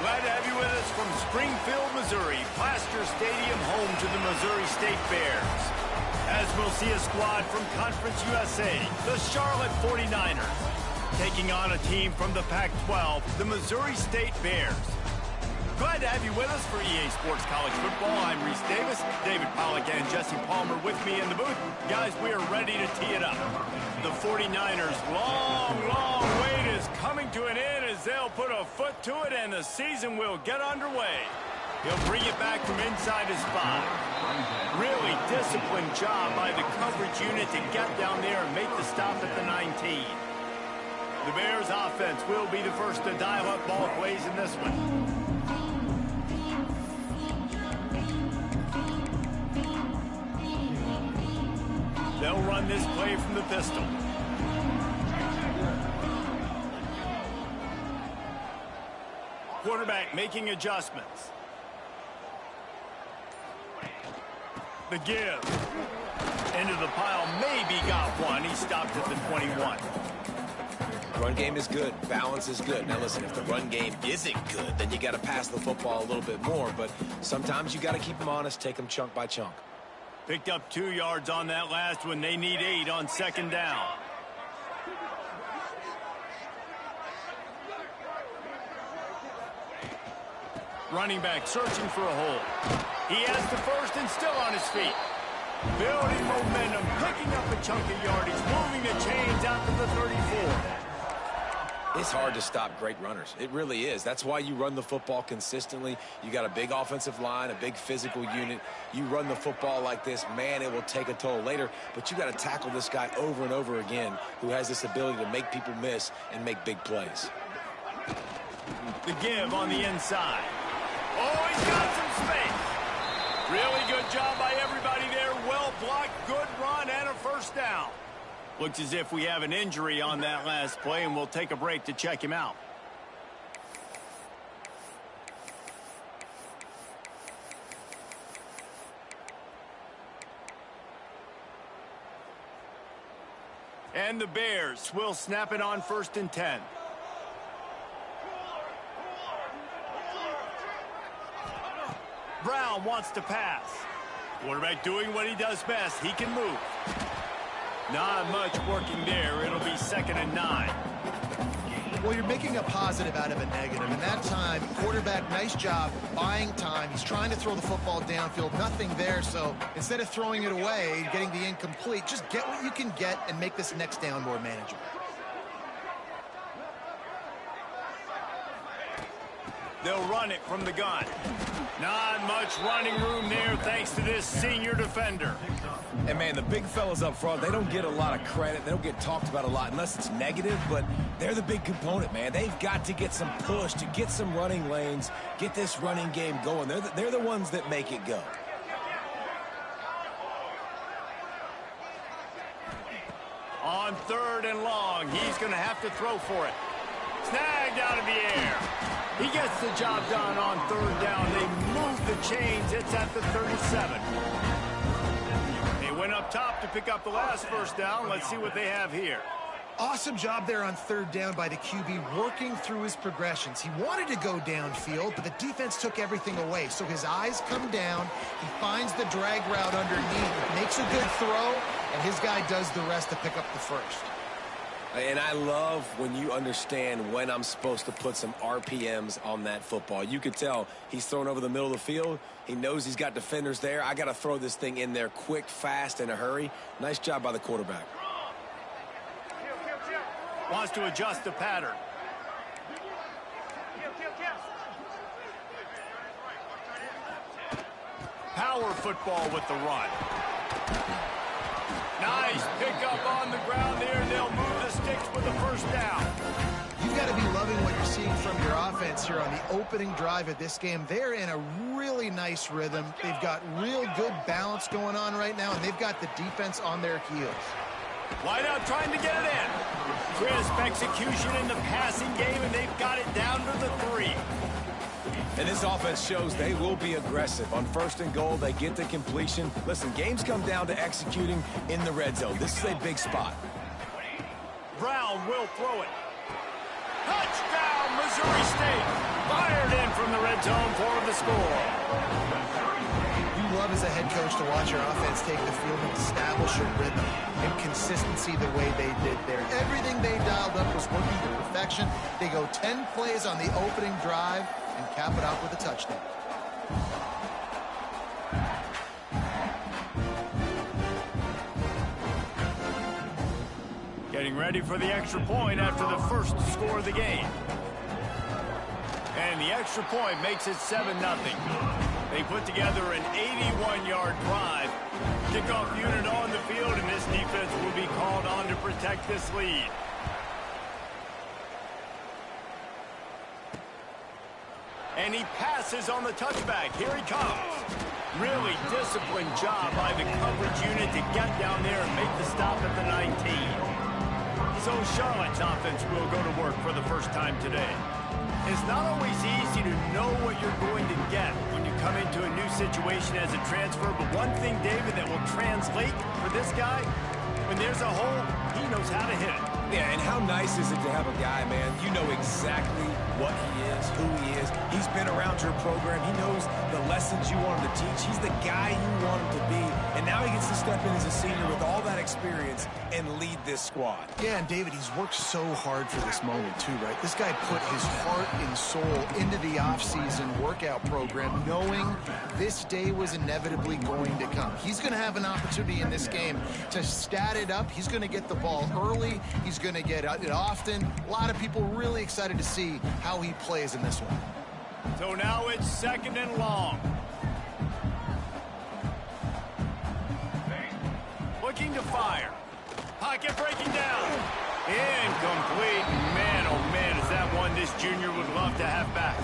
Glad to have you with us from Springfield, Missouri, Plaster Stadium, home to the Missouri State Bears. As we'll see a squad from Conference USA, the Charlotte 49ers, taking on a team from the Pac-12, the Missouri State Bears. Glad to have you with us for EA Sports College Football. I'm Reese Davis, David Pollack and Jesse Palmer with me in the booth. Guys, we are ready to tee it up. The 49ers' long wait is coming to an end as they'll put a foot to it and the season will get underway. He'll bring it back from inside his 5. Really disciplined job by the coverage unit to get down there and make the stop at the 19. The Bears offense will be the first to dial up ball plays in this one. They'll run this play from the pistol. Quarterback making adjustments. The give. Into the pile, maybe got one. He stopped at the 21. Run game is good. Balance is good. Now listen, if the run game isn't good, then you got to pass the football a little bit more. But sometimes you got to keep them honest, take them chunk by chunk. Picked up 2 yards on that last one. They need 8 on second down. Running back searching for a hole. He has the first and still on his feet. Building momentum, picking up a chunk of yardage, moving the chains out to the 34. It's hard to stop great runners. It really is. That's why you run the football consistently. You got a big offensive line, a big physical unit. You run the football like this, man, it will take a toll later. But you got to tackle this guy over and over again who has this ability to make people miss and make big plays. The give on the inside. Oh, he's got some space. Really good job by everybody there. Well blocked, good run, and a first down. Looks as if we have an injury on that last play, and we'll take a break to check him out. And the Bears will snap it on 1st and 10. Brown wants to pass. Quarterback doing what he does best. He can move. Not much working there. It'll be 2nd and 9. Well, you're making a positive out of a negative. And that time, quarterback, nice job buying time. He's trying to throw the football downfield. Nothing there. So instead of throwing it away, getting the incomplete, just get what you can get and make this next down more manageable. They'll run it from the gun. Not much running room there thanks to this senior defender. And, man, the big fellas up front, they don't get a lot of credit. They don't get talked about a lot unless it's negative, but they're the big component, man. They've got to get some push, to get some running lanes, get this running game going. They're the ones that make it go. On 3rd and long, he's going to have to throw for it. Snagged out of the air. He gets the job done on 3rd down. They move the chains. It's at the 37. They went up top to pick up the last first down. Let's see what they have here. Awesome job there on 3rd down by the QB, working through his progressions. He wanted to go downfield, but the defense took everything away. So his eyes come down. He finds the drag route underneath, makes a good throw, and his guy does the rest to pick up the first. And I love when you understand when I'm supposed to put some RPMs on that football. You could tell he's thrown over the middle of the field. He knows he's got defenders there. I got to throw this thing in there quick, fast, in a hurry. Nice job by the quarterback. Wants to adjust the pattern. Power football with the run. Nice pickup on the ground there. They'll move the sticks with the first down. You've got to be loving what you're seeing from your offense here on the opening drive of this game. They're in a really nice rhythm. They've got real good balance going on right now, and they've got the defense on their heels. Wide out trying to get it in. Crisp execution in the passing game, and they've got it down to the 3. And this offense shows they will be aggressive. On 1st and goal, they get the completion. Listen, games come down to executing in the red zone. This is a big spot. Brown will throw it. Touchdown, Missouri State. Fired in from the red zone for the score. You love as a head coach to watch your offense take the field and establish a rhythm and consistency the way they did there. Everything they dialed up was working to perfection. They go 10 plays on the opening drive and cap it off with a touchdown. Getting ready for the extra point after the first score of the game. And the extra point makes it 7-0. They put together an 81-yard drive. Kickoff unit on the field, and this defense will be called on to protect this lead. And he passes on the touchback. Here he comes. Really disciplined job by the coverage unit to get down there and make the stop at the 19. So Charlotte's offense will go to work for the first time today. It's not always easy to know what you're going to get when you come into a new situation as a transfer, but one thing, David, that will translate for this guy, when there's a hole, he knows how to hit it. Yeah, and how nice is it to have a guy, man, you know exactly what he is, who he is. He's been around your program. He knows the lessons you want him to teach. He's the guy you want him to be. And now he gets to step in as a senior with all that experience and lead this squad. Yeah, and David, he's worked so hard for this moment too, right? This guy put his heart and soul into the offseason workout program, knowing this day was inevitably going to come. He's going to have an opportunity in this game to stat it up. He's going to get the ball early. He's going to get it often. A lot of people really excited to see how he plays in this one. So now it's 2nd and long. Looking to fire. Pocket breaking down. Incomplete. Man, oh man, is that one this junior would love to have back.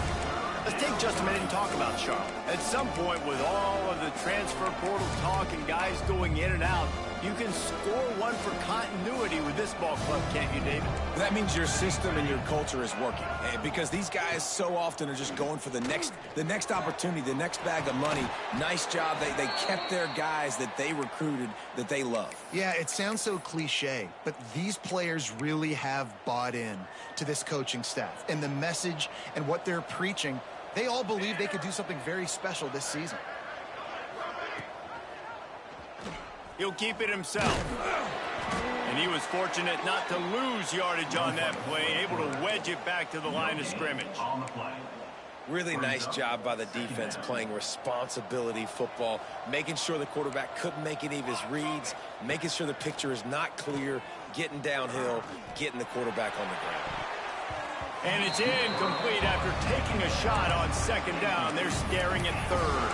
Let's take just a minute and talk about Charlotte. At some point, with all of the transfer portal talk and guys going in and out, you can score one for continuity with this ball club, can't you, David? That means your system and your culture is working. Because these guys so often are just going for the next opportunity, the next bag of money. Nice job. They kept their guys that they recruited, that they love. Yeah, it sounds so cliche, but these players really have bought in to this coaching staff and the message and what they're preaching. They all believe they could do something very special this season. He'll keep it himself. And he was fortunate not to lose yardage on that play, able to wedge it back to the line of scrimmage. Really nice job by the defense playing responsibility football, making sure the quarterback couldn't make any of his reads, making sure the picture is not clear, getting downhill, getting the quarterback on the ground. And it's incomplete after taking a shot on 2nd down. They're staring at 3rd.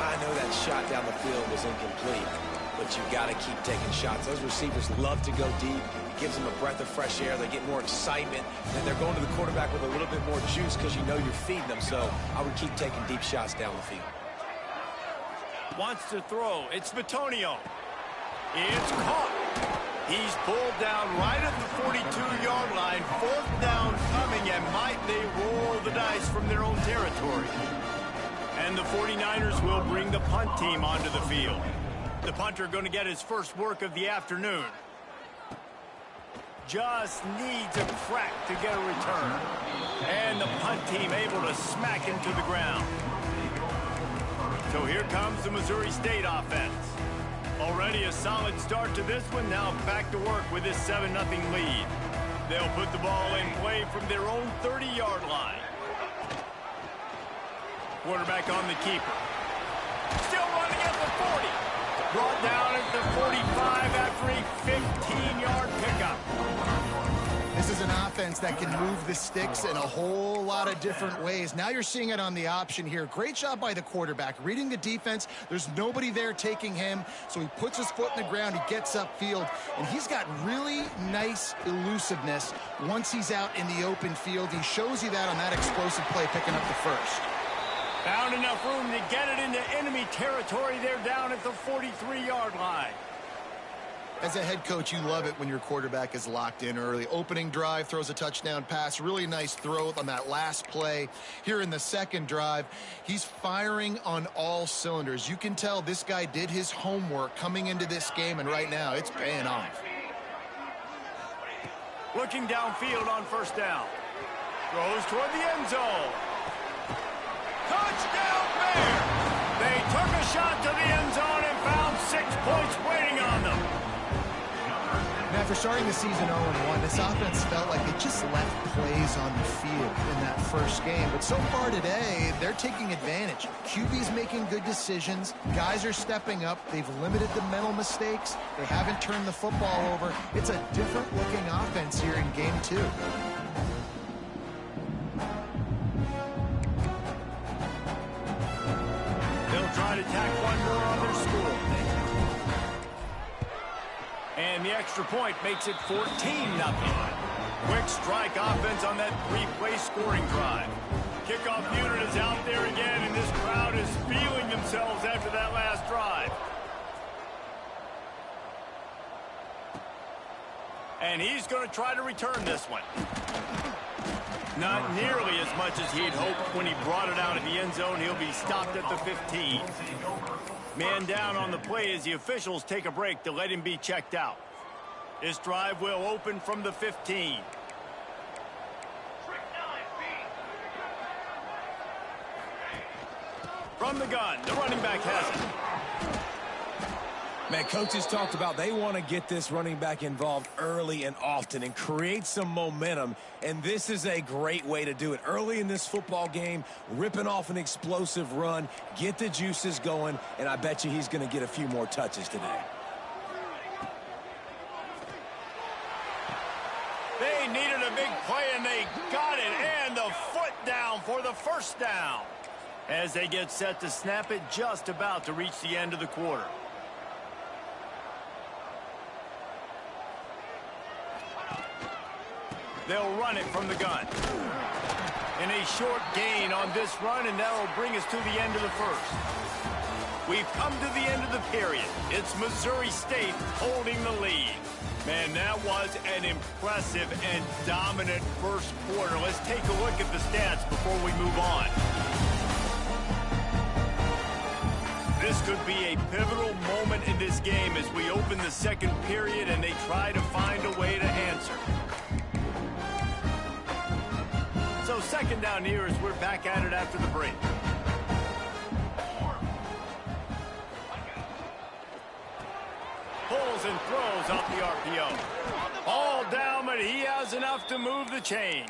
I know that shot down the field was incomplete, but you got to keep taking shots. Those receivers love to go deep. It gives them a breath of fresh air. They get more excitement, and they're going to the quarterback with a little bit more juice because you know you're feeding them. So I would keep taking deep shots down the field. Wants to throw. It's Batonio. It's caught. He's pulled down right at the 42-yard line. 4th down coming, and might they roll the dice from their own territory. And the 49ers will bring the punt team onto the field. The punter going to get his first work of the afternoon. Just needs a crack to get a return. And the punt team able to smack him to the ground. So here comes the Missouri State offense. Already a solid start to this one. Now back to work with this 7-0 lead. They'll put the ball in play from their own 30-yard line. Quarterback on the keeper. Still running at the 40. Brought down at the 45 after a 15-yard pickup. This is an offense that can move the sticks in a whole lot of different ways. Now you're seeing it on the option here. Great job by the quarterback. Reading the defense, there's nobody there taking him, so he puts his foot in the ground, he gets upfield, and he's got really nice elusiveness once he's out in the open field. He shows you that on that explosive play, picking up the first. Found enough room to get it into enemy territory. They're down at the 43-yard line. As a head coach, you love it when your quarterback is locked in early. Opening drive, throws a touchdown pass. Really nice throw on that last play. Here in the 2nd drive, he's firing on all cylinders. You can tell this guy did his homework coming into this game, and right now it's paying off. Looking downfield on 1st down. Throws toward the end zone. Touchdown, Bears! They took a shot to the end zone and found 6 points waiting on them. And after starting the season 0-1, this offense felt like they just left plays on the field in that first game. But so far today, they're taking advantage. QB's making good decisions. Guys are stepping up. They've limited the mental mistakes. They haven't turned the football over. It's a different-looking offense here in Game 2. They'll try to tack one more on their score. And the extra point makes it 14-0. Quick strike offense on that 3-play scoring drive. Kickoff unit is out there again, and this crowd is feeling themselves after that last drive. And he's going to try to return this one. Not nearly as much as he'd hoped when he brought it out in the end zone. He'll be stopped at the 15. Man down on the play as the officials take a break to let him be checked out. This drive will open from the 15. From the gun, the running back has it. Man, coaches talked about they want to get this running back involved early and often and create some momentum, and this is a great way to do it. Early in this football game, ripping off an explosive run, get the juices going, and I bet you he's going to get a few more touches today. They needed a big play, and they got it, and the foot down for the first down. As they get set to snap it, just about to reach the end of the quarter. They'll run it from the gun. And a short gain on this run, and that'll bring us to the end of the first. We've come to the end of the period. It's Missouri State holding the lead. Man, that was an impressive and dominant first quarter. Let's take a look at the stats before we move on. This could be a pivotal moment in this game as we open the second period and they try to find a way to answer. So second down here as we're back at it after the break. Pulls and throws off the RPO. All down, but he has enough to move the chains.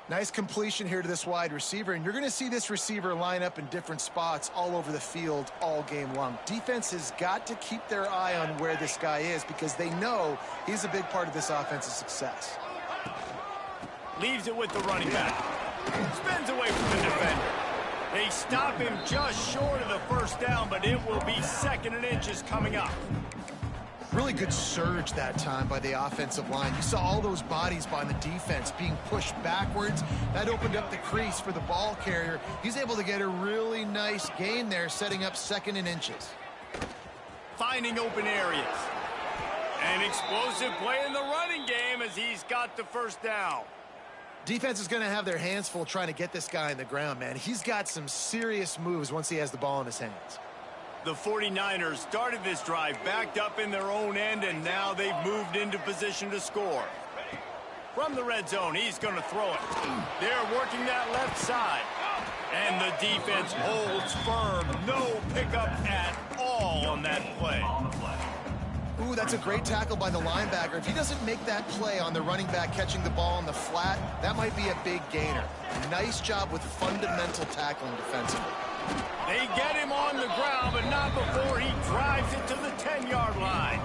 Nice completion here to this wide receiver, and you're going to see this receiver line up in different spots all over the field all game long. Defense has got to keep their eye on where this guy is because they know he's a big part of this offense's success. Leaves it with the running back. Spins away from the defender. They stop him just short of the first down, but it will be 2nd and inches coming up. Really good surge that time by the offensive line. You saw all those bodies by the defense being pushed backwards. That opened up the crease for the ball carrier. He's able to get a really nice gain there, setting up 2nd and inches. Finding open areas. An explosive play in the running game as he's got the first down. Defense is going to have their hands full trying to get this guy in the ground, man. He's got some serious moves once he has the ball in his hands. The 49ers started this drive backed up in their own end, and now they've moved into position to score. From the red zone, he's going to throw it. They're working that left side. And the defense holds firm. No pickup at all on that play. Ooh, that's a great tackle by the linebacker. If he doesn't make that play on the running back catching the ball in the flat, that might be a big gainer. Nice job with fundamental tackling defensively. They get him on the ground, but not before he drives it to the 10-yard line.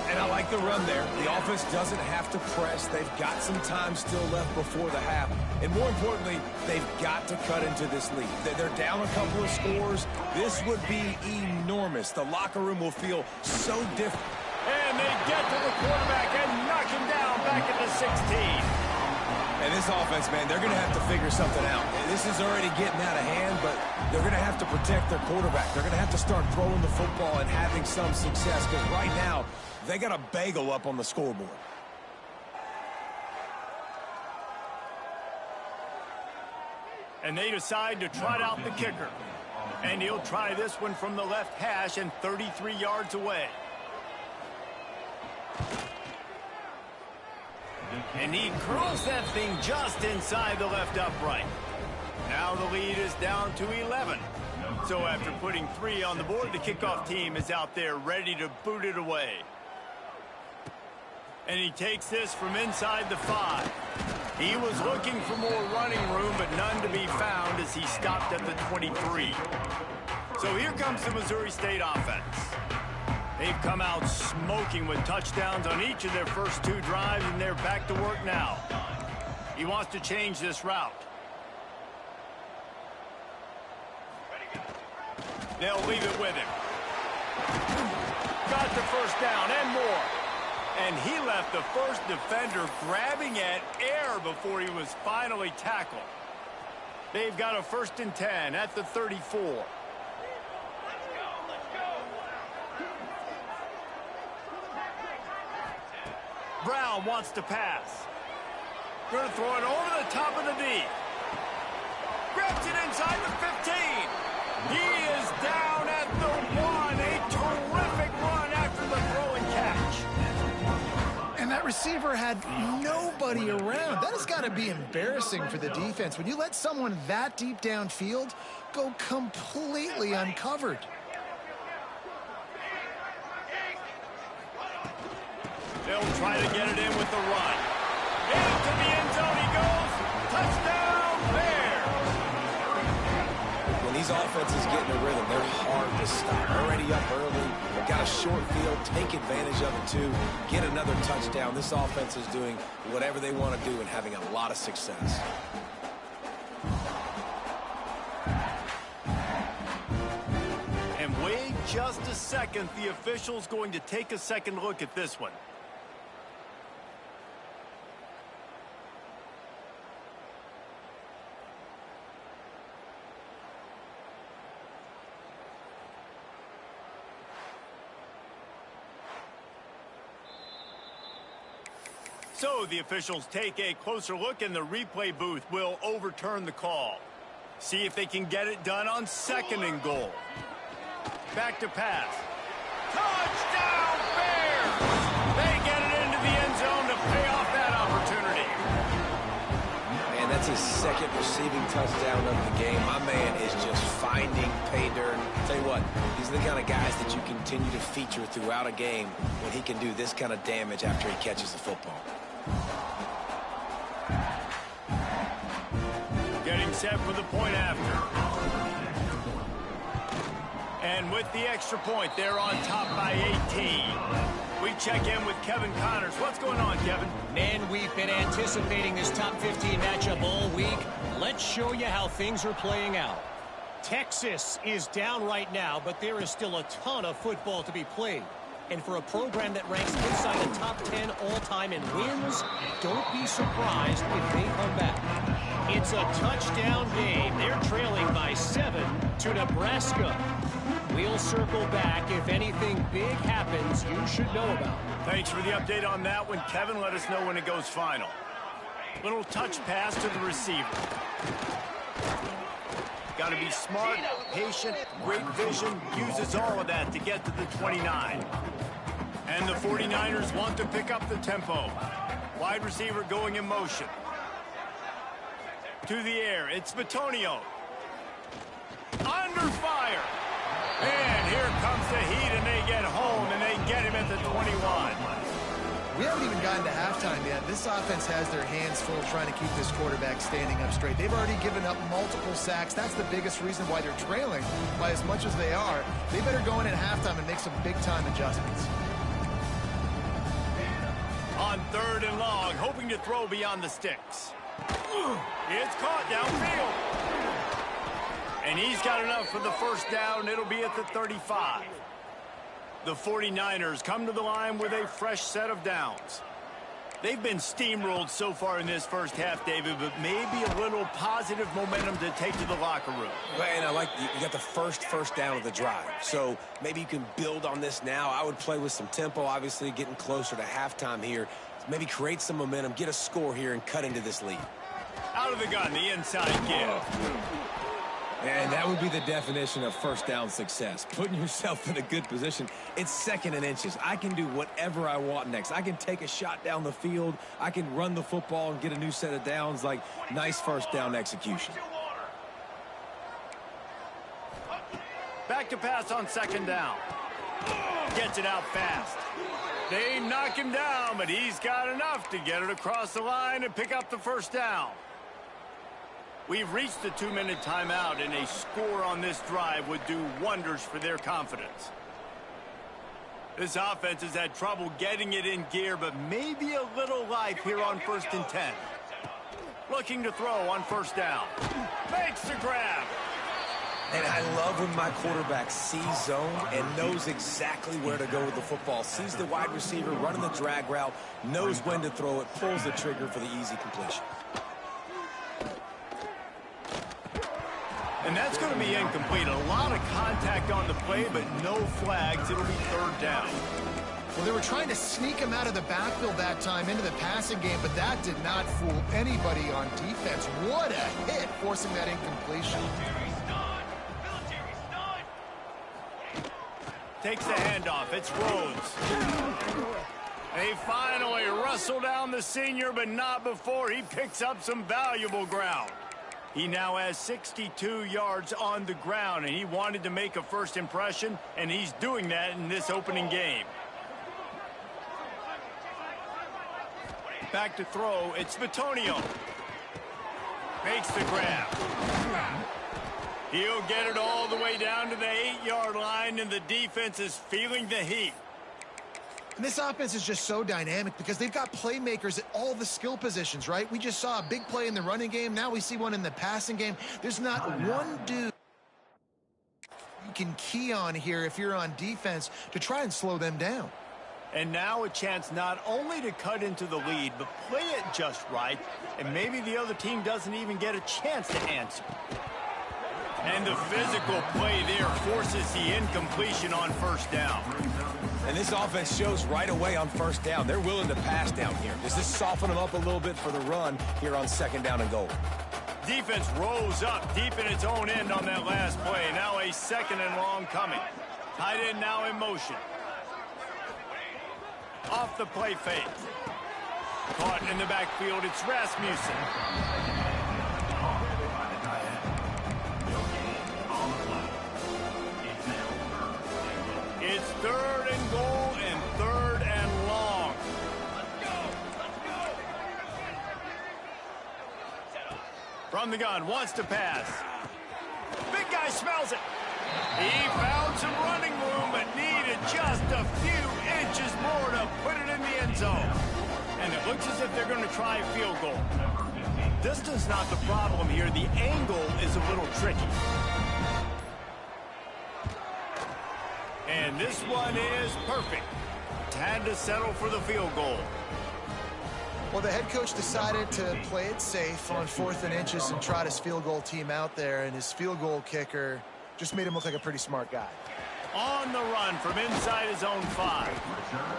And I like the run there. The offense doesn't have to press. They've got some time still left before the half. And more importantly, they've got to cut into this lead. They're down a couple of scores. This would be enormous. The locker room will feel so different. And they get to the quarterback and knock him down back at the 16. And this offense, man, they're going to have to figure something out. This is already getting out of hand, but they're going to have to protect their quarterback. They're going to have to start throwing the football and having some success because right now, they got a bagel up on the scoreboard. And they decide to trot out the kicker. And he'll try this one from the left hash and 33 yards away. And he curls that thing just inside the left upright. Now the lead is down to 11. So after putting 3 on the board, the kickoff team is out there ready to boot it away. And he takes this from inside the 5. He was looking for more running room, but none to be found as he stopped at the 23. So here comes the Missouri State offense. They've come out smoking with touchdowns on each of their first 2 drives, and they're back to work now. He wants to change this route. They'll leave it with him. Got the first down and more. And he left the first defender grabbing at air before he was finally tackled. They've got a 1st and 10 at the 34. Brown wants to pass. Going to throw it over the top of the D. Grabs it inside the 15. He is down at the 1. A terrific run after the throw and catch. And that receiver had nobody around. That has got to be embarrassing for the defense. When you let someone that deep downfield go completely uncovered. They'll try to get it in with the run. Into the end zone he goes. Touchdown, Bears. When these offenses get in a rhythm, they're hard to stop. Already up early. They've got a short field. Take advantage of it, too. Get another touchdown. This offense is doing whatever they want to do and having a lot of success. And wait just a second. The official's going to take a second look at this one. So the officials take a closer look, and the replay booth will overturn the call. See if they can get it done on 2nd and goal. Back to pass. Touchdown, Bears! They get it into the end zone to pay off that opportunity. Man, that's his 2nd receiving touchdown of the game. My man is just finding pay dirt. Tell you what, these are the kind of guys that you continue to feature throughout a game when he can do this kind of damage after he catches the football. Getting set for the point after. And with the extra point, they're on top by 18. We check in with Kevin Connors. What's going on, Kevin? Man, we've been anticipating this top 15 matchup all week. Let's show you how things are playing out. Texas is down right now, but there is still a ton of football to be played. And for a program that ranks inside the top 10 all-time in wins, don't be surprised if they come back. It's a touchdown game. They're trailing by 7 to Nebraska. We'll circle back if anything big happens you should know about. Thanks for the update on that one, Kevin. Let us know when it goes final. Little touch pass to the receiver. Got to be smart, patient, great vision, uses all of that to get to the 29. And the 49ers want to pick up the tempo. Wide receiver going in motion. To the air, it's Bitonio. Under fire. And here comes the heat, and they get home, and they get him at the 21. We haven't even gotten to halftime yet. This offense has their hands full trying to keep this quarterback standing up straight. They've already given up multiple sacks. That's the biggest reason why they're trailing by as much as they are. They better go in at halftime and make some big-time adjustments. On 3rd and long, hoping to throw beyond the sticks. It's caught downfield. And he's got enough for the first down. It'll be at the 35. The 49ers come to the line with a fresh set of downs. They've been steamrolled so far in this first half, David, but maybe a little positive momentum to take to the locker room. And I like you got the first down of the drive. So maybe you can build on this now. I would play with some tempo, obviously getting closer to halftime here. Maybe create some momentum, get a score here, and cut into this lead. Out of the gun, the inside give. And that would be the definition of first down success. Putting yourself in a good position. It's 2nd and inches. I can do whatever I want next. I can take a shot down the field. I can run the football and get a new set of downs. Like, nice first down execution. Back to pass on 2nd down. Gets it out fast. They knock him down, but he's got enough to get it across the line and pick up the first down. We've reached the 2-minute timeout, and a score on this drive would do wonders for their confidence. This offense has had trouble getting it in gear, but maybe a little life here on 1st and 10. Looking to throw on 1st down. Makes the grab. And I love when my quarterback sees zone and knows exactly where to go with the football. Sees the wide receiver running the drag route, knows when to throw it, pulls the trigger for the easy completion. And that's going to be incomplete. A lot of contact on the play, but no flags. It'll be 3rd down. Well, they were trying to sneak him out of the backfield that time into the passing game, but that did not fool anybody on defense. What a hit, forcing that incompletion. Takes the handoff. It's Rhodes. They finally wrestle down the senior, but not before he picks up some valuable ground. He now has 62 yards on the ground, and he wanted to make a first impression, and he's doing that in this opening game. Back to throw. It's Vitonio. Makes the grab. He'll get it all the way down to the 8-yard line, and the defense is feeling the heat. And this offense is just so dynamic because they've got playmakers at all the skill positions, right? We just saw a big play in the running game. Now we see one in the passing game. There's not one dude you can key on here if you're on defense to try and slow them down. And now a chance not only to cut into the lead, but play it just right, and maybe the other team doesn't even get a chance to answer. And the physical play there forces the incompletion on 1st down. And this offense shows right away on 1st down. They're willing to pass down here. Does this soften them up a little bit for the run here on 2nd down and goal? Defense rolls up deep in its own end on that last play. Now a 2nd and long coming. Tight end now in motion. Off the play fake. Caught in the backfield, it's Rasmussen. It's 3rd and goal and 3rd and long. From the gun, wants to pass. Big guy smells it. He found some running room, but needed just a few inches more to put it in the end zone. And it looks as if they're going to try a field goal. Distance not the problem here. The angle is a little tricky. And this one is perfect. Had to settle for the field goal. Well, the head coach decided to play it safe on 4th and inches and trot his field goal team out there, and his field goal kicker just made him look like a pretty smart guy. On the run from inside his own 5.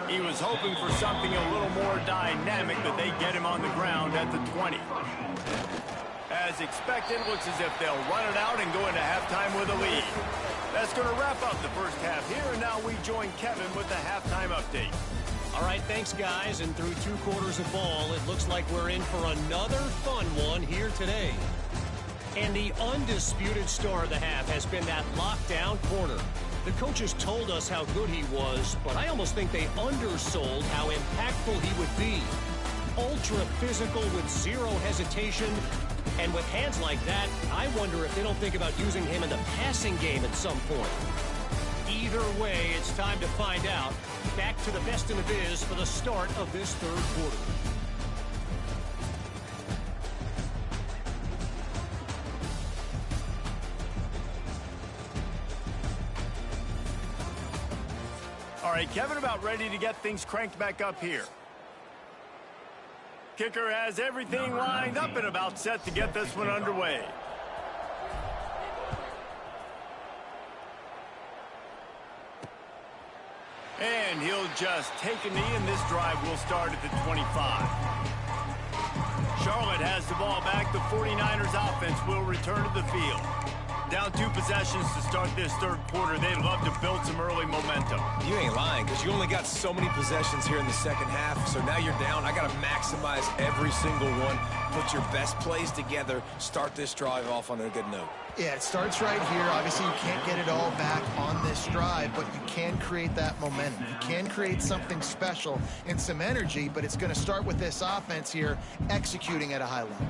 He was hoping for something a little more dynamic, but they get him on the ground at the 20. As expected, looks as if they'll run it out and go into halftime with a lead. That's going to wrap up the first half here, and now we join Kevin with the halftime update. All right, thanks, guys. And through 2 quarters of ball, it looks like we're in for another fun one here today. And the undisputed star of the half has been that lockdown corner. The coaches told us how good he was, but I almost think they undersold how impactful he would be. Ultra physical with 0 hesitation. And with hands like that, I wonder if they don't think about using him in the passing game at some point. Either way, it's time to find out. Back to the best in the biz for the start of this 3rd quarter. All right, Kevin about ready to get things cranked back up here. Kicker has everything lined up and about set to get this one underway. And he'll just take a knee, and this drive will start at the 25. Charlotte has the ball back. The 49ers offense will return to the field. Down 2 possessions to start this third quarter. They'd love to build some early momentum. You ain't lying, because you only got so many possessions here in the second half, so now you're down. I got to maximize every single one, put your best plays together, start this drive off on a good note. Yeah, it starts right here. Obviously, you can't get it all back on this drive, but you can create that momentum. You can create something special and some energy, but it's going to start with this offense here executing at a high level.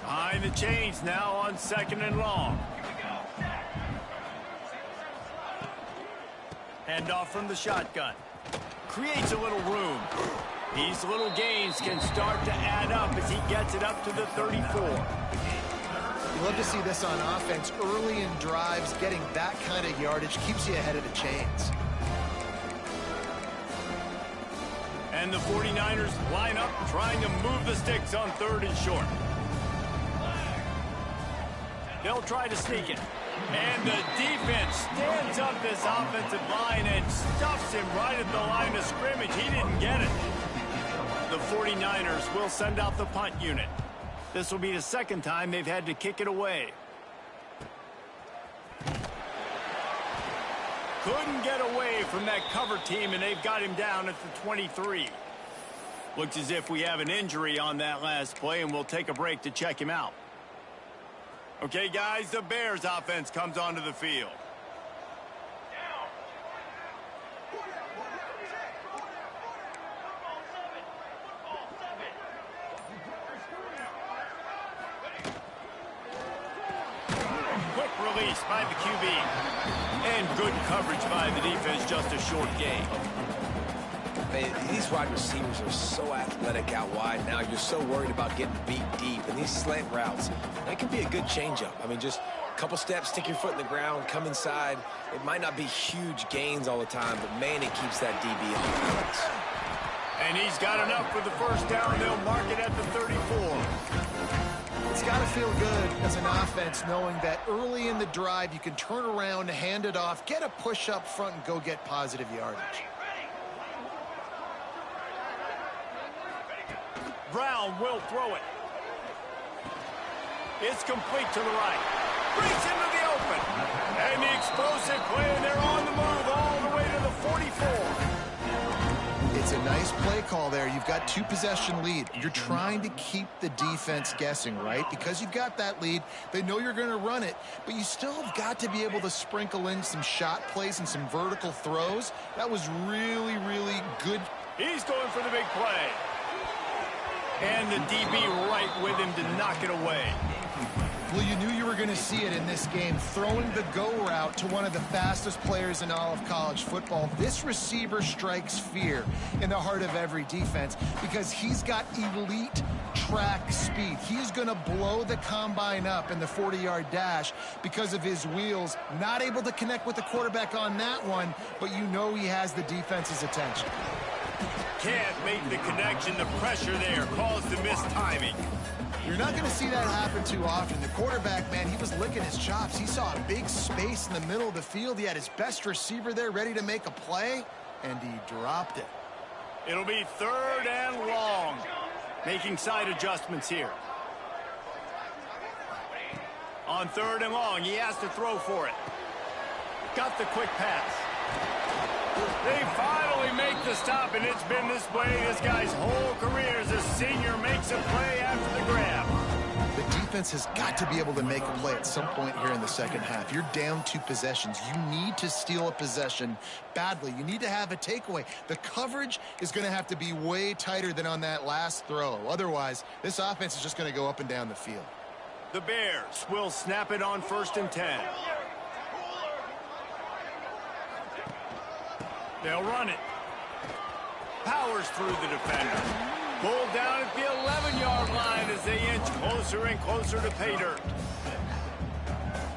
Behind the chains now on 2nd and long. Hand off from the shotgun. Creates a little room. These little gains can start to add up as he gets it up to the 34. You love to see this on offense. Early in drives, getting that kind of yardage keeps you ahead of the chains. And the 49ers line up trying to move the sticks on 3rd and short. They'll try to sneak it. And the defense stands up this offensive line and stuffs him right at the line of scrimmage. He didn't get it. The 49ers will send out the punt unit. This will be the second time they've had to kick it away. Couldn't get away from that cover team, and they've got him down at the 23. Looks as if we have an injury on that last play, and we'll take a break to check him out. Okay, guys, the Bears offense comes onto the field. Quick release by the QB. And good coverage by the defense, just a short gain. Man, these wide receivers are so athletic out wide now. You're so worried about getting beat deep. And these slant routes, that can be a good changeup. I mean, just a couple steps, stick your foot in the ground, come inside. It might not be huge gains all the time, but, man, it keeps that DB on balance. And he's got enough for the first down. They'll mark it at the 34. It's got to feel good as an offense knowing that early in the drive you can turn around, hand it off, get a push up front, and go get positive yardage. Brown will throw it. It's complete to the right. Breaks into the open. And the explosive play, and they're on the move all the way to the 44. It's a nice play call there. You've got 2 possession lead. You're trying to keep the defense guessing, right? Because you've got that lead, they know you're going to run it, but you still have got to be able to sprinkle in some shot plays and some vertical throws. That was really, really good. He's going for the big play. And the DB right with him to knock it away. Well, you knew you were going to see it in this game, throwing the go route to one of the fastest players in all of college football. This receiver strikes fear in the heart of every defense because he's got elite track speed. He's going to blow the combine up in the 40-yard dash because of his wheels. Not able to connect with the quarterback on that one, but you know he has the defense's attention. Can't make the connection. The pressure there caused the missed timing. You're not going to see that happen too often. The quarterback, man, he was licking his chops. He saw a big space in the middle of the field. He had his best receiver there ready to make a play, and he dropped it. It'll be 3rd and long. Making side adjustments here. On 3rd and long, he has to throw for it. Got the quick pass. They finally make the stop, and it's been this way this guy's whole career as a senior. Makes a play after the grab. The defense has got to be able to make a play at some point here in the second half. You're down 2 possessions. You need to steal a possession badly. You need to have a takeaway. The coverage is going to have to be way tighter than on that last throw. Otherwise, this offense is just going to go up and down the field. The Bears will snap it on 1st and 10. They'll run it. Powers through the defender. Pulled down at the 11-yard line as they inch closer and closer to pay dirt.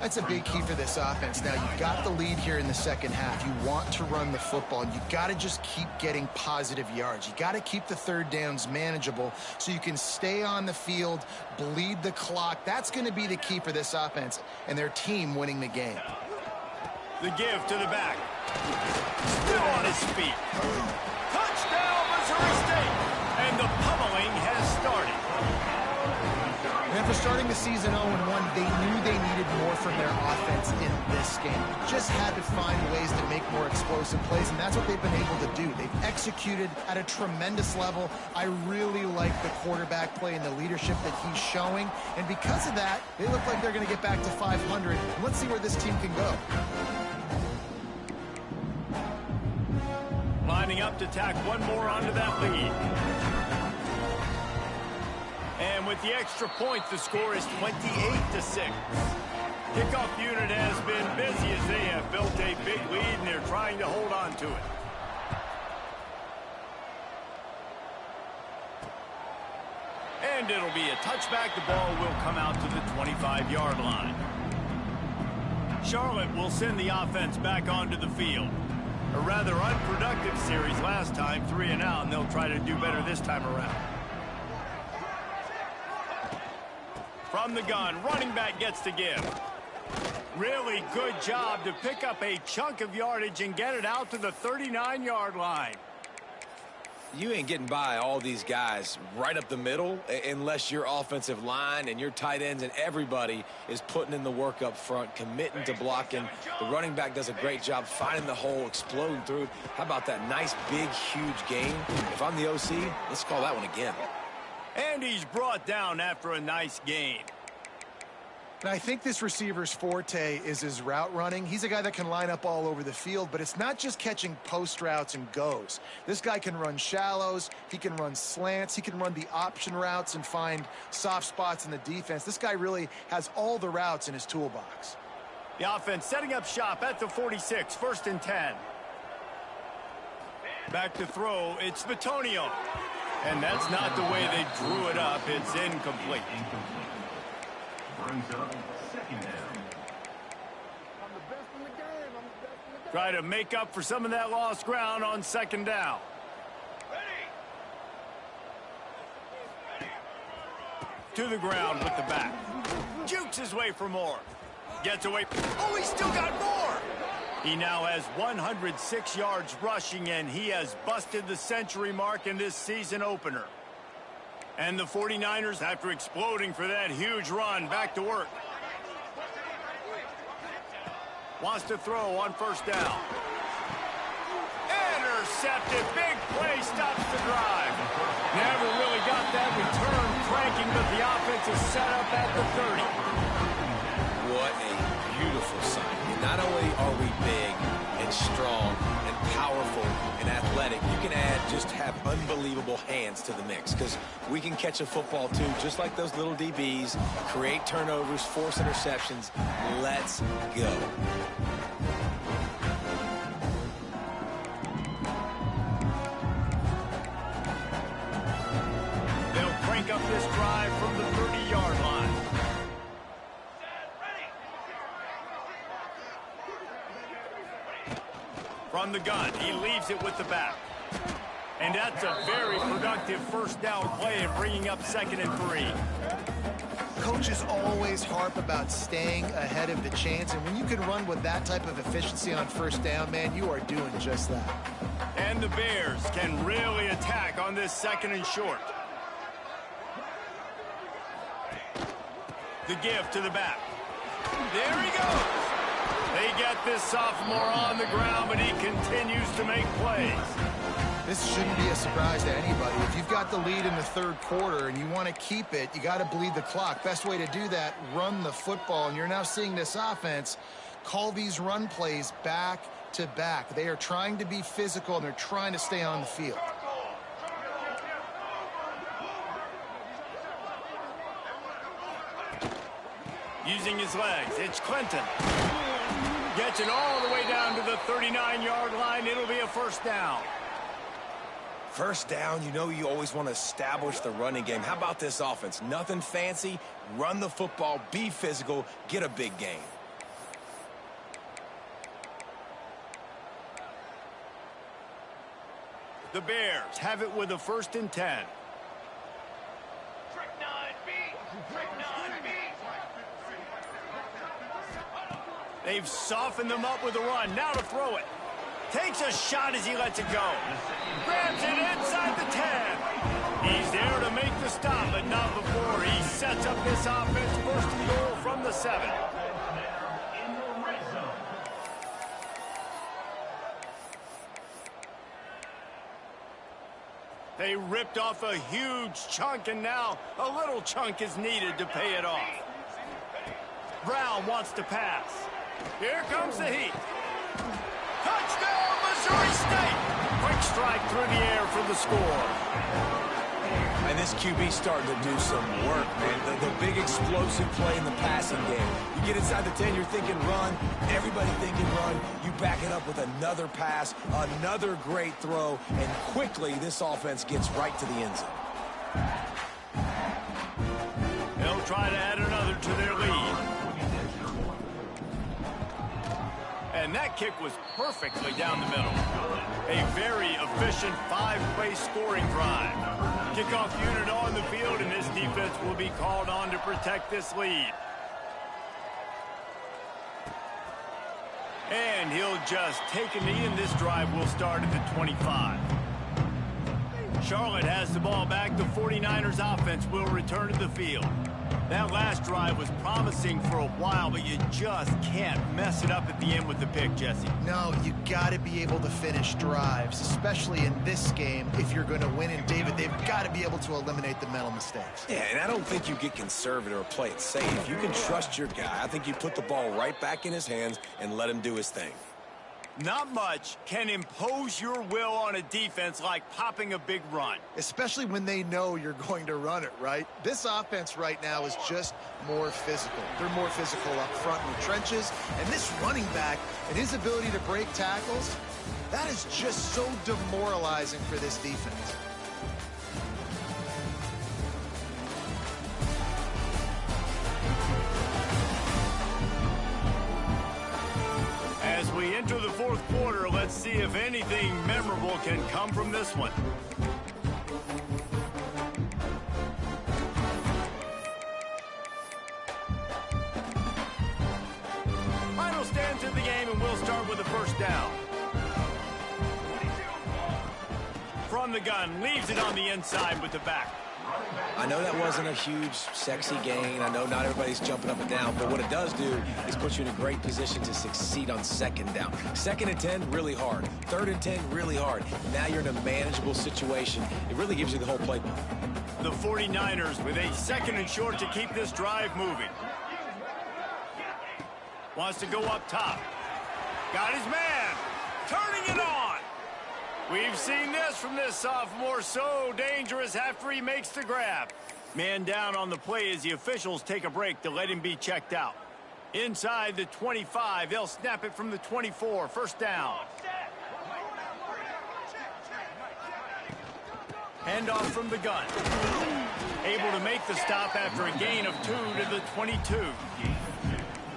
That's a big key for this offense. Now, you've got the lead here in the second half. You want to run the football. You've got to just keep getting positive yards. You got to keep the 3rd downs manageable so you can stay on the field, bleed the clock. That's going to be the key for this offense and their team winning the game. The give to the back. Still on his feet. Touchdown, Missouri State. And the pummeling has started. And After starting the season 0-1, they knew they needed more from their offense in this game. Just had to find ways to make more explosive plays, and that's what they've been able to do. They've executed at a tremendous level. I really like the quarterback play and the leadership that he's showing, and because of that, they look like they're going to get back to 500. Let's see where this team can go. Lining up to tack one more onto that lead. And with the extra point, the score is 28-6. Kickoff unit has been busy as they have built a big lead, and they're trying to hold on to it. And it'll be a touchback. The ball will come out to the 25-yard line. Charlotte will send the offense back onto the field. A rather unproductive series last time, 3 and out, and they'll try to do better this time around. From the gun, running back gets to give. Really good job to pick up a chunk of yardage and get it out to the 39-yard line. You ain't getting by all these guys right up the middle unless your offensive line and your tight ends and everybody is putting in the work up front, committing to blocking. The running back does a great job finding the hole, exploding through it. How about that nice, big, huge gain? If I'm the OC, let's call that one again. And he's brought down after a nice gain. And I think this receiver's forte is his route running. He's a guy that can line up all over the field, but it's not just catching post routes and goes. This guy can run shallows, he can run slants, he can run the option routes and find soft spots in the defense. This guy really has all the routes in his toolbox. The offense setting up shop at the 46, 1st and 10. Back to throw, it's Bitonio. And that's not the way they drew it up. It's incomplete. Try to make up for some of that lost ground on 2nd down. To the ground with the back. Jukes his way for more. Gets away. Oh, he's still got more. He now has 106 yards rushing, and he has busted the century mark in this season opener. And the 49ers, after exploding for that huge run, back to work. Wants to throw on 1st down. Intercepted. Big play stops the drive. Never really got that return cranking, but the offense is set up at the 30. What a beautiful sight. Not only are we big and strong and powerful and athletic, you can have unbelievable hands to the mix, because we can catch a football too, just like those little DBs, create turnovers, force interceptions. Let's go. They'll crank up this drive from the 30-yard line. From the gun, he leaves it with the back. And that's a very productive 1st down play and bringing up 2nd and 3. Coaches always harp about staying ahead of the chance, and when you can run with that type of efficiency on 1st down, man, you are doing just that. And the Bears can really attack on this 2nd and short. The give to the back. There he goes. They get this sophomore on the ground, but he continues to make plays. This shouldn't be a surprise to anybody. If you've got the lead in the 3rd quarter and you want to keep it, you got to bleed the clock. Best way to do that, run the football. And you're now seeing this offense call these run plays back to back. They are trying to be physical, and they're trying to stay on the field. Using his legs, it's Clinton. Gets it all the way down to the 39-yard line. It'll be a 1st down. 1st down, you know you always want to establish the running game. How about this offense? Nothing fancy. Run the football, be physical, get a big gain. The Bears have it with a 1st and 10. They've softened them up with a run. Now to throw it. Takes a shot as he lets it go. Grabs it inside the 10. He's there to make the to stop, but not before he sets up this offense first and goal from the 7. They ripped off a huge chunk, and now a little chunk is needed to pay it off. Brown wants to pass. Here comes the heat. Touchdown, Missouri State! Quick strike through the air for the score. And this QB starting to do some work, man. The big explosive play in the passing game. You get inside the 10, you're thinking run. Everybody thinking run. You back it up with another pass, another great throw, and quickly this offense gets right to the end zone. They'll try to add another to their lead. And that kick was perfectly down the middle. A very efficient 5-play scoring drive. Kickoff unit on the field, and this defense will be called on to protect this lead. And he'll just take a knee, and this drive will start at the 25. Charlotte has the ball back. The 49ers offense will return to the field. That last drive was promising for a while, but you just can't mess it up at the end with the pick, Jesse. No, you got to be able to finish drives, especially in this game if you're going to win. And, David, they've got to be able to eliminate the mental mistakes. Yeah, and I don't think you get conservative or play it safe. You can trust your guy. I think you put the ball right back in his hands and let him do his thing. Not much can impose your will on a defense like popping a big run. Especially when they know you're going to run it, right? This offense right now is just more physical. They're more physical up front in the trenches. And this running back and his ability to break tackles, that is just so demoralizing for this defense. As we enter the fourth quarter, let's see if anything memorable can come from this one. Final stands of the game, and we'll start with the first down. From the gun, leaves it on the inside with the back. I know that wasn't a huge, sexy gain. I know not everybody's jumping up and down, but what it does do is put you in a great position to succeed on second down. 2nd and 10, really hard. 3rd and 10, really hard. Now you're in a manageable situation. It really gives you the whole playbook. The 49ers with a 2nd and short to keep this drive moving. Wants to go up top. Got his man. Turning it on. We've seen this from this sophomore, so dangerous after he makes the grab. Man down on the play as the officials take a break to let him be checked out. Inside the 25, they'll snap it from the 24, first down. Handoff from the gun. Able to make the stop after a gain of 2 to the 22.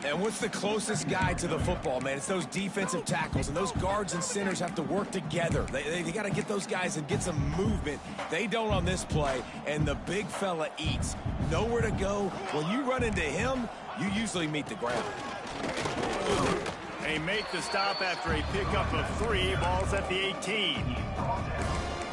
And what's the closest guy to the football, man? It's those defensive tackles, and those guards and centers have to work together. They got to get those guys and get some movement. They don't on this play, and the big fella eats. Nowhere to go. When you run into him, you usually meet the ground. They make the stop after a pickup of 3. Ball's at the 18.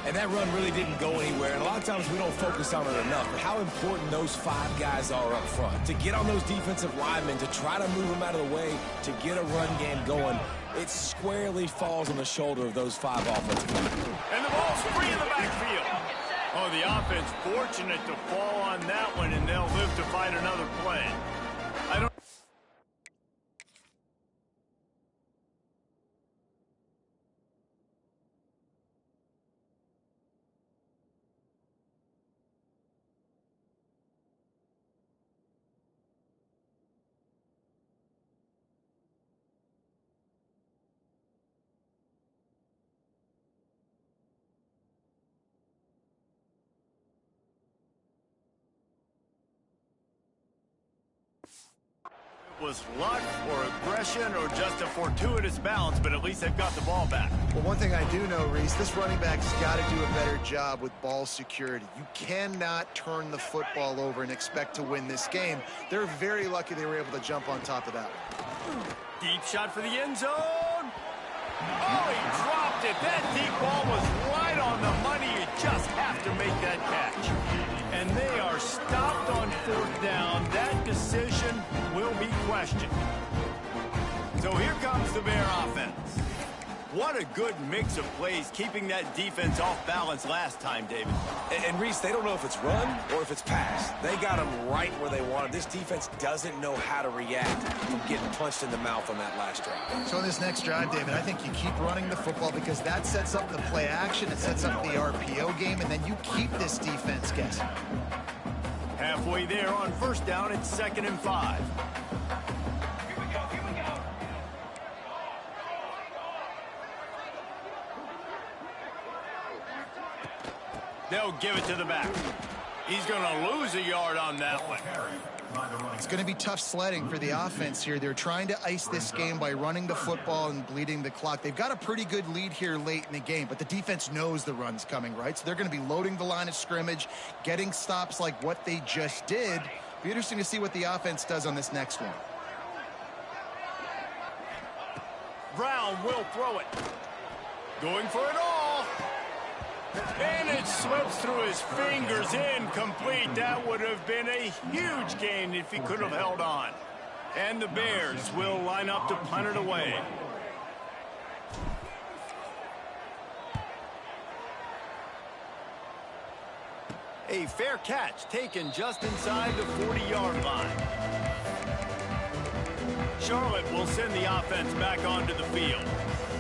And that run really didn't go anywhere. And a lot of times we don't focus on it enough. But how important those 5 guys are up front. To get on those defensive linemen, to try to move them out of the way, to get a run game going, it squarely falls on the shoulder of those 5 offensive linemen. And the ball's free in the backfield. Oh, the offense fortunate to fall on that one, and they'll live to fight another play. I don't... was luck or aggression or just a fortuitous bounce, but at least they've got the ball back. Well, one thing I do know, Reese, this running back has got to do a better job with ball security. You cannot turn the football over and expect to win this game. They're very lucky they were able to jump on top of that one. Deep shot for the end zone. Oh, he dropped it. That deep ball was right on the money. You just have to make that catch. And decision will be questioned. So here comes the Bear offense. What a good mix of plays, keeping that defense off balance last time, David. And Reese, they don't know if it's run or if it's pass. They got them right where they want them. This defense doesn't know how to react from getting punched in the mouth on that last drive. So in this next drive, David, I think you keep running the football because that sets up the play action, it sets up the RPO game, and then you keep this defense guessing. Halfway there on first down, it's 2nd and 5. They'll give it to the back. He's going to lose a yard on that one. It's going to be tough sledding for the offense here. They're trying to ice this game by running the football and bleeding the clock. They've got a pretty good lead here late in the game, but the defense knows the run's coming, right? So they're going to be loading the line of scrimmage, getting stops like what they just did. Be interesting to see what the offense does on this next one. Brown will throw it. Going for it all. And it slips through his fingers, incomplete. That would have been a huge gain if he could have held on. And the Bears will line up to punt it away. A fair catch taken just inside the 40-yard line. Charlotte will send the offense back onto the field.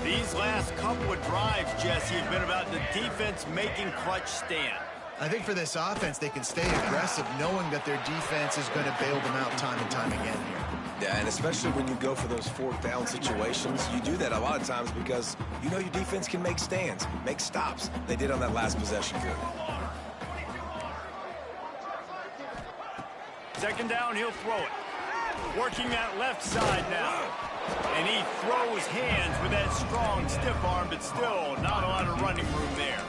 These last couple of drives, Jesse, have been about the defense making clutch stand. I think for this offense, they can stay aggressive knowing that their defense is going to bail them out time and time again here. Yeah, and especially when you go for those 4th down situations, you do that a lot of times because you know your defense can make stands, make stops. They did on that last possession good. 2nd down, he'll throw it. Working that left side now. And he throws hands with that strong, stiff arm, but still not a lot of running room there.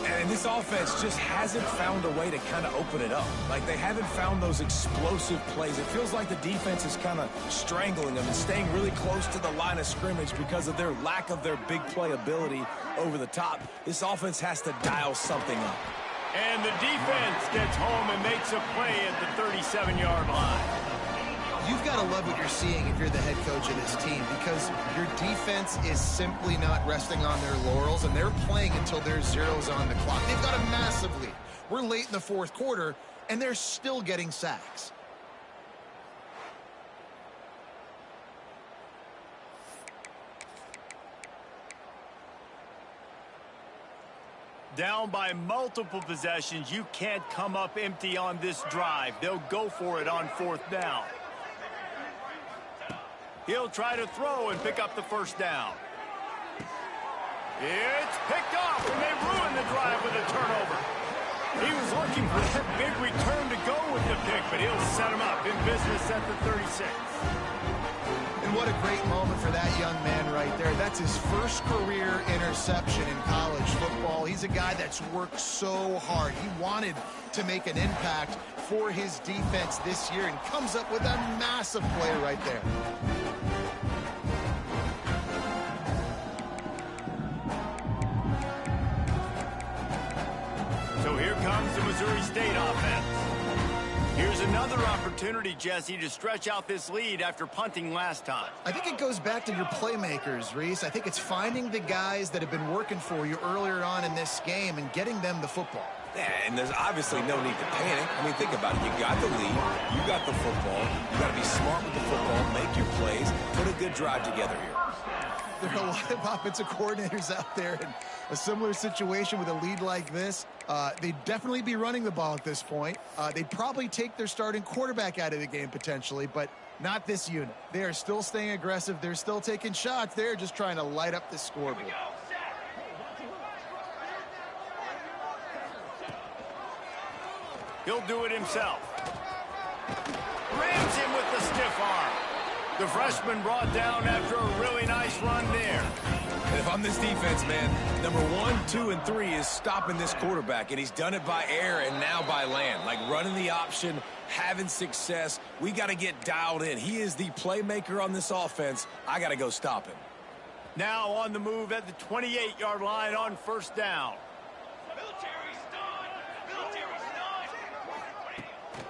And this offense just hasn't found a way to kind of open it up. Like, they haven't found those explosive plays. It feels like the defense is kind of strangling them and staying really close to the line of scrimmage because of their lack of their big play ability over the top. This offense has to dial something up. And the defense gets home and makes a play at the 37-yard line. You've got to love what you're seeing if you're the head coach of this team because your defense is simply not resting on their laurels, and they're playing until there's zeros on the clock. They've got a massive lead. We're late in the 4th quarter, and they're still getting sacks. Down by multiple possessions, you can't come up empty on this drive. They'll go for it on 4th down. He'll try to throw and pick up the 1st down. It's picked off, and they ruin the drive with a turnover. He was looking for that big return to go with the pick, but he'll set him up in business at the 36. And what a great moment for that young man right there. That's his first career interception in college football. He's a guy that's worked so hard. He wanted to make an impact for his defense this year and comes up with a massive play right there. So here comes the Missouri State offense. Here's another opportunity, Jesse, to stretch out this lead after punting last time. I think it goes back to your playmakers, Reese. I think it's finding the guys that have been working for you earlier on in this game and getting them the football. Yeah, and there's obviously no need to panic. I mean, think about it. You got the lead. You got the football. You got to be smart with the football, make your plays, put a good drive together here. There are a lot of offensive coordinators out there in a similar situation with a lead like this. They'd definitely be running the ball at this point. They'd probably take their starting quarterback out of the game potentially, but not this unit. They are still staying aggressive. They're still taking shots. They're just trying to light up the scoreboard. He'll do it himself. Rams him with the stiff arm. The freshman brought down after a really nice run there. And if I'm this defense, man, number 1, 2, and 3 is stopping this quarterback, and he's done it by air and now by land. Like running the option, having success. We got to get dialed in. He is the playmaker on this offense. I got to go stop him. Now on the move at the 28-yard line on 1st down.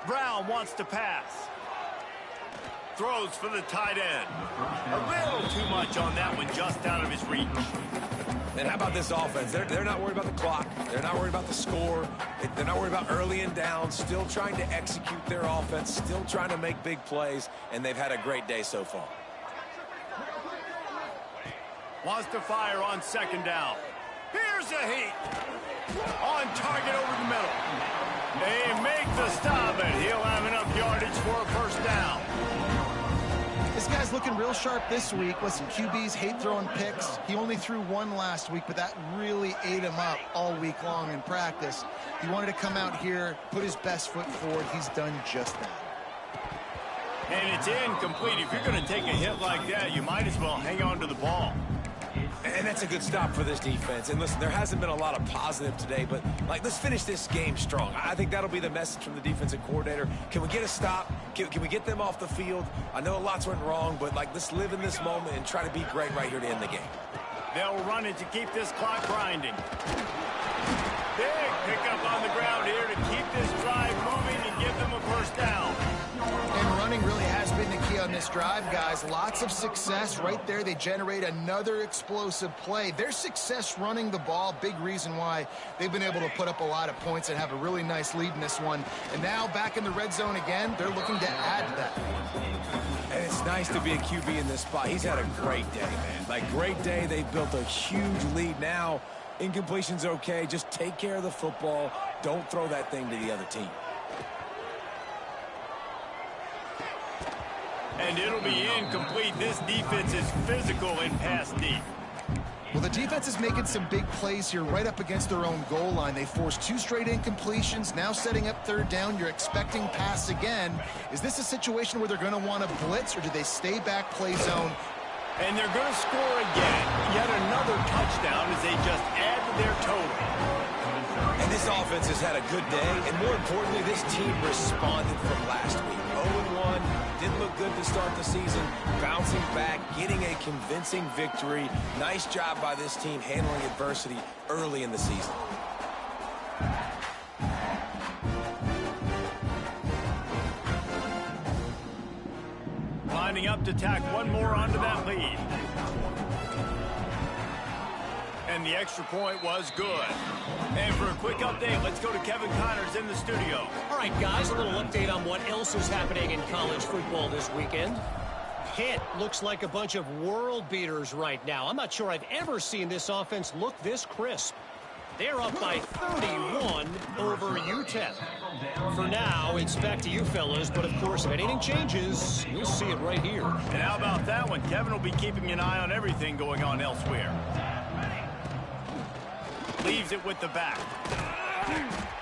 Brown wants to pass. Throws for the tight end. A little too much on that one, just out of his reach. And how about this offense? They're not worried about the clock. They're not worried about the score. They're not worried about early and down. Still trying to execute their offense. Still trying to make big plays. And they've had a great day so far. Wants to fire on second down. Here's a heat. On target over the middle. They make the stop, and he'll have enough yardage for a first down. This guy's looking real sharp this week. Listen, QBs hate throwing picks. He only threw one last week, but that really ate him up all week long in practice. He wanted to come out here, put his best foot forward. He's done just that. And it's incomplete. If you're going to take a hit like that, you might as well hang on to the ball. And that's a good stop for this defense. And listen, there hasn't been a lot of positive today, but let's finish this game strong. I think that'll be the message from the defensive coordinator. Can we get a stop? Can we get them off the field? I know lots went wrong, but let's live in this moment and try to be great right here to end the game. They'll run it to keep this clock grinding. Big pickup on the ground here to keep this drive moving and give them a first down. And running really has been the key on this drive, guys. Lots of success right there. They generate another explosive play. Their success running the ball, big reason why they've been able to put up a lot of points and have a really nice lead in this one. And now back in the red zone again, they're looking to add to that. And it's nice to be a QB in this spot. He's had a great day, man. Great day. They've built a huge lead now. Incompletion's okay. Just take care of the football. Don't throw that thing to the other team. And it'll be incomplete. This defense is physical in pass deep. Well, the defense is making some big plays here right up against their own goal line. They forced 2 straight incompletions, now setting up third down. You're expecting pass again. Is this a situation where they're going to want to blitz, or do they stay back, play zone? And they're going to score again. Yet another touchdown as they just add to their total. And this offense has had a good day, and more importantly, this team responded from last week. 0-1, didn't look good to start the season, bouncing back, getting a convincing victory. Nice job by this team handling adversity early in the season. Lining up to tack one more onto that lead. And the extra point was good. And for a quick update, let's go to Kevin Connors in the studio. All right, guys, a little update on what else is happening in college football this weekend. Pitt looks like a bunch of world beaters right now. I'm not sure I've ever seen this offense look this crisp. They're up by 31 over UTEP. For now, it's back to you fellas, but of course, if anything changes, you'll see it right here. And how about that one? Kevin will be keeping an eye on everything going on elsewhere. Leaves it with the back.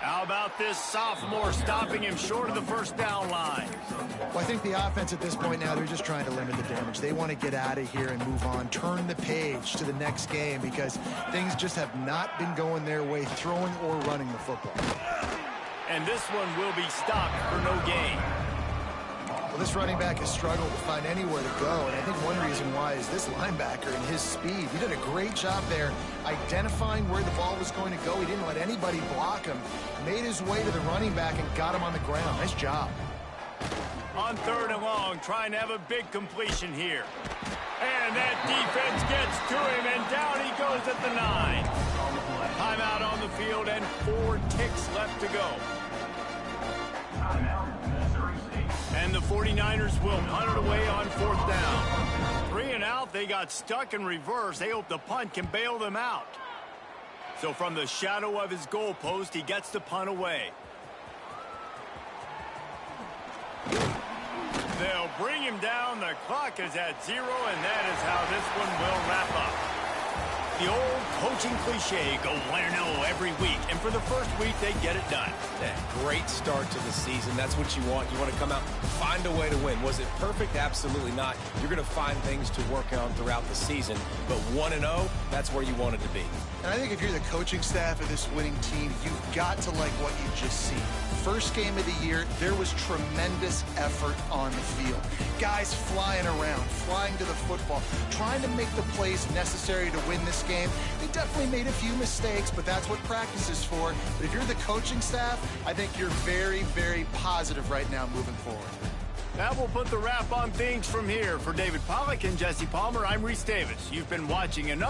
How about this sophomore stopping him short of the first down line? Well, I think the offense at this point now, they're just trying to limit the damage. They want to get out of here and move on, turn the page to the next game because things just have not been going their way, throwing or running the football. And this one will be stopped for no gain. Well, this running back has struggled to find anywhere to go, and I think one reason why is this linebacker and his speed. He did a great job there identifying where the ball was going to go. He didn't let anybody block him. Made his way to the running back and got him on the ground. Nice job. On third and long, trying to have a big completion here. And that defense gets to him, and down he goes at the 9. Timeout on the field, and 4 ticks left to go. And the 49ers will punt it away on 4th down. 3 and out, they got stuck in reverse. They hope the punt can bail them out. So from the shadow of his goalpost, he gets the punt away. They'll bring him down. The clock is at 0, and that is how this one will wrap up. The old coaching cliche, go 1-0 every week. And for the first week, they get it done. Yeah, great start to the season. That's what you want. You want to come out, find a way to win. Was it perfect? Absolutely not. You're going to find things to work on throughout the season. But 1-0, that's where you want it to be. And I think if you're the coaching staff of this winning team, you've got to like what you just seen. First game of the year, there was tremendous effort on the field. Guys flying around, flying to the football, trying to make the plays necessary to win this game. They definitely made a few mistakes, but that's what practice is for. But if you're the coaching staff, I think you're very, very positive right now moving forward. That will put the wrap on things from here. For David Pollack and Jesse Palmer, I'm Reese Davis. You've been watching another